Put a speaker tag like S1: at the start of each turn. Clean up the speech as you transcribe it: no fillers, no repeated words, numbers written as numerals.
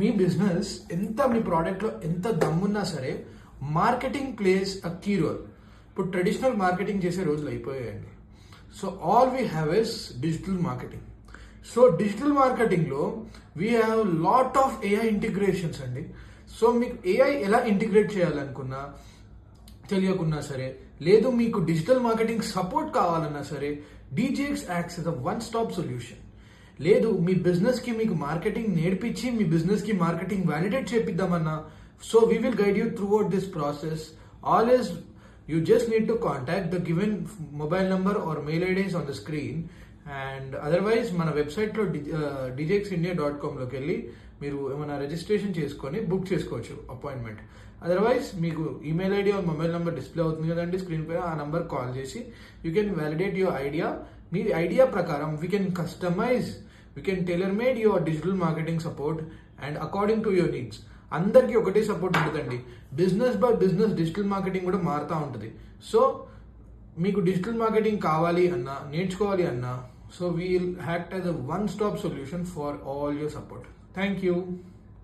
S1: మీ business ఎంత, మీ ప్రోడక్ట్లో ఎంత దమ్మున్నా సరే marketing plays a key role. ఇప్పుడు ట్రెడిషనల్ మార్కెటింగ్ చేసే రోజులు అయిపోయాయండి. So all we have is digital marketing. So digital మార్కెటింగ్లో we have lot of AI integrations అండి. సో మీకు ఏఐ ఎలా ఇంటిగ్రేట్ చేయాలనుకున్నా, తెలియకున్నా సరే, లేదు మీకు డిజిటల్ మార్కెటింగ్ సపోర్ట్ కావాలన్నా సరే, DJX acts as a one stop solution. లేదు మీ బిజినెస్కి మీకు మార్కెటింగ్ నేర్పించి మీ బిజినెస్కి మార్కెటింగ్ వ్యాలిడేట్ చేపిద్దామన్నా, so we will guide you throughout this process. All is you just need to contact the given mobile number or mail IDs on the screen. And otherwise మన వెబ్సైట్లో djxindia.com లోకి వెళ్ళి మీరు ఏమైనా registration చేసుకొని book చేసుకోవచ్చు appointment. Otherwise మీకు email ID or mobile number display అవుతుంది కదండి స్క్రీన్ పైన, ఆ నెంబర్ కాల్ చేసి you can validate your idea. మీ ఐడియా ప్రకారం we can customize, we can tailor made your digital marketing support and according to your needs. అందరికీ ఒకటే support ఉంటుందండి. Business by business digital marketing కూడా మారుతూ ఉంటుంది. సో మీకు డిజిటల్ మార్కెటింగ్ కావాలి అన్నా, నేర్చుకోవాలి అన్నా, so we'll act as a one stop solution for all your support. Thank you.